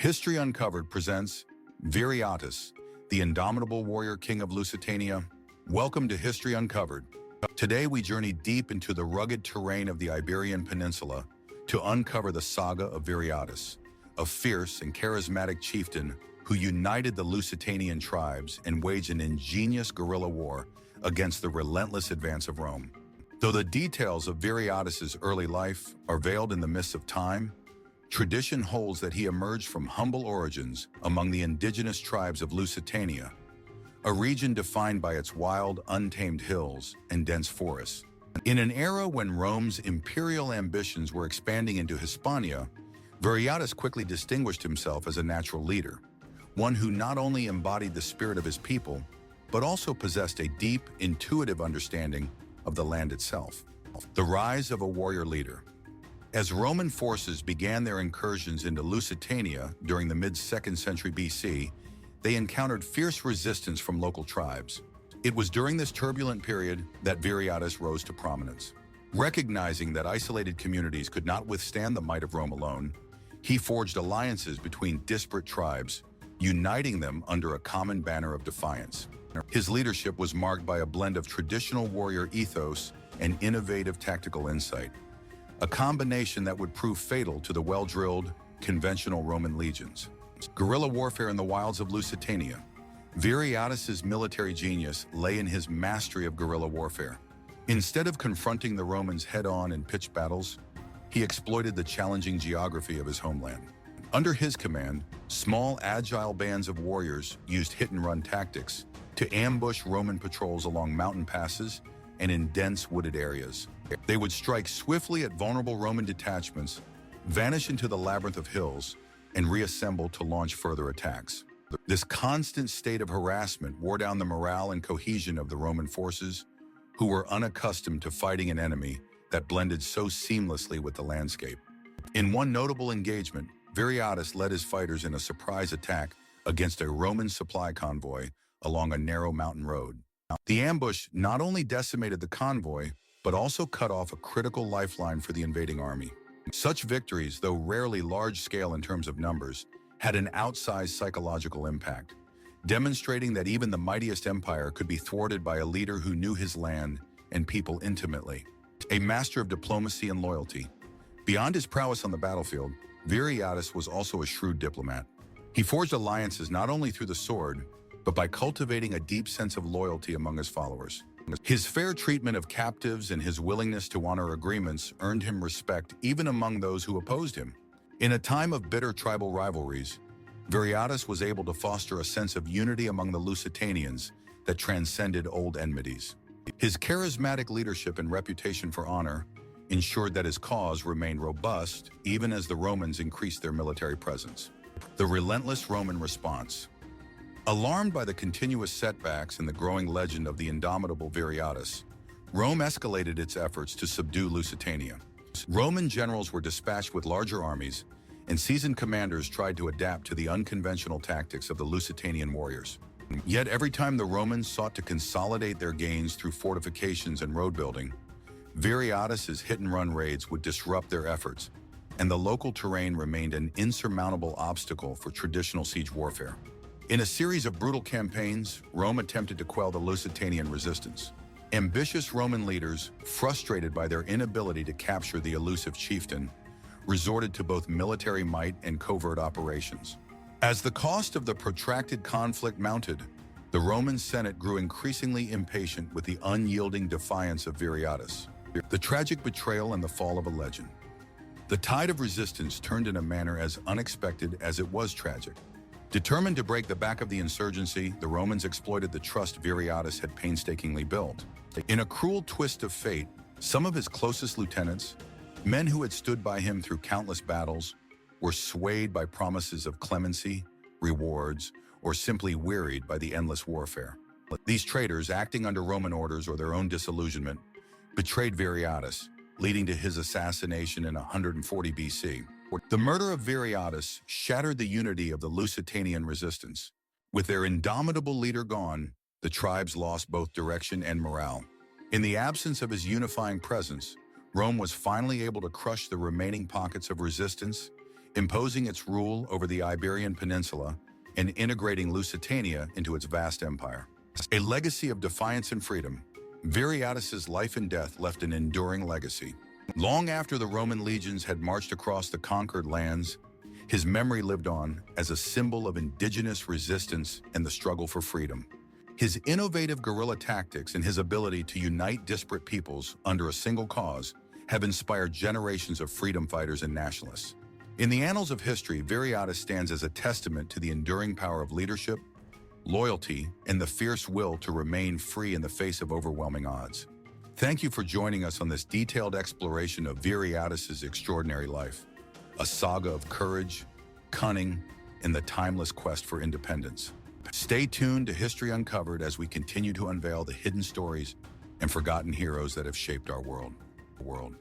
History Uncovered presents Viriatus, the indomitable warrior king of Lusitania. Welcome to History Uncovered. Today we journey deep into the rugged terrain of the Iberian Peninsula to uncover the saga of Viriatus, a fierce and charismatic chieftain who united the Lusitanian tribes and waged an ingenious guerrilla war against the relentless advance of Rome. Though the details of Viriatus's early life are veiled in the mists of time, tradition holds that he emerged from humble origins among the indigenous tribes of Lusitania, a region defined by its wild, untamed hills and dense forests. In an era when Rome's imperial ambitions were expanding into Hispania, Viriatus quickly distinguished himself as a natural leader, one who not only embodied the spirit of his people, but also possessed a deep, intuitive understanding of the land itself. The rise of a warrior leader. As Roman forces began their incursions into Lusitania during the mid-2nd century BC, they encountered fierce resistance from local tribes. It was during this turbulent period that Viriatus rose to prominence. Recognizing that isolated communities could not withstand the might of Rome alone, he forged alliances between disparate tribes, uniting them under a common banner of defiance. His leadership was marked by a blend of traditional warrior ethos and innovative tactical insight, a combination that would prove fatal to the well-drilled, conventional Roman legions. Guerrilla warfare in the wilds of Lusitania. Viriatus's military genius lay in his mastery of guerrilla warfare. Instead of confronting the Romans head-on in pitched battles, he exploited the challenging geography of his homeland. Under his command, small, agile bands of warriors used hit-and-run tactics to ambush Roman patrols along mountain passes and in dense wooded areas. They would strike swiftly at vulnerable Roman detachments, vanish into the labyrinth of hills, and reassemble to launch further attacks. This constant state of harassment wore down the morale and cohesion of the Roman forces, who were unaccustomed to fighting an enemy that blended so seamlessly with the landscape. In one notable engagement, Viriatus led his fighters in a surprise attack against a Roman supply convoy along a narrow mountain road. The ambush not only decimated the convoy, but also cut off a critical lifeline for the invading army. Such victories, though rarely large-scale in terms of numbers, had an outsized psychological impact, demonstrating that even the mightiest empire could be thwarted by a leader who knew his land and people intimately. A master of diplomacy and loyalty. Beyond his prowess on the battlefield, Viriatus was also a shrewd diplomat. He forged alliances not only through the sword, but by cultivating a deep sense of loyalty among his followers. His fair treatment of captives and his willingness to honor agreements earned him respect even among those who opposed him. In a time of bitter tribal rivalries, Viriatus was able to foster a sense of unity among the Lusitanians that transcended old enmities. His charismatic leadership and reputation for honor ensured that his cause remained robust even as the Romans increased their military presence. The relentless Roman response. Alarmed by the continuous setbacks and the growing legend of the indomitable Viriatus, Rome escalated its efforts to subdue Lusitania. Roman generals were dispatched with larger armies, and seasoned commanders tried to adapt to the unconventional tactics of the Lusitanian warriors. Yet every time the Romans sought to consolidate their gains through fortifications and road building, Viriatus's hit-and-run raids would disrupt their efforts, and the local terrain remained an insurmountable obstacle for traditional siege warfare. In a series of brutal campaigns, Rome attempted to quell the Lusitanian resistance. Ambitious Roman leaders, frustrated by their inability to capture the elusive chieftain, resorted to both military might and covert operations. As the cost of the protracted conflict mounted, the Roman Senate grew increasingly impatient with the unyielding defiance of Viriatus. The tragic betrayal and the fall of a legend. The tide of resistance turned in a manner as unexpected as it was tragic. Determined to break the back of the insurgency, the Romans exploited the trust Viriatus had painstakingly built. In a cruel twist of fate, some of his closest lieutenants, men who had stood by him through countless battles, were swayed by promises of clemency, rewards, or simply wearied by the endless warfare. These traitors, acting under Roman orders or their own disillusionment, betrayed Viriatus, leading to his assassination in 140 BC. The murder of Viriatus shattered the unity of the Lusitanian resistance. With their indomitable leader gone, the tribes lost both direction and morale. In the absence of his unifying presence, Rome was finally able to crush the remaining pockets of resistance imposing its rule over the Iberian Peninsula and integrating Lusitania into its vast empire. A legacy of defiance and freedom, Viriatus's life and death left an enduring legacy. Long after the Roman legions had marched across the conquered lands, his memory lived on as a symbol of indigenous resistance and the struggle for freedom. His innovative guerrilla tactics and his ability to unite disparate peoples under a single cause have inspired generations of freedom fighters and nationalists. In the annals of history, Viriatus stands as a testament to the enduring power of leadership, loyalty, and the fierce will to remain free in the face of overwhelming odds. Thank you for joining us on this detailed exploration of Viriatus's extraordinary life, a saga of courage, cunning, and the timeless quest for independence. Stay tuned to History Uncovered as we continue to unveil the hidden stories and forgotten heroes that have shaped our world. World.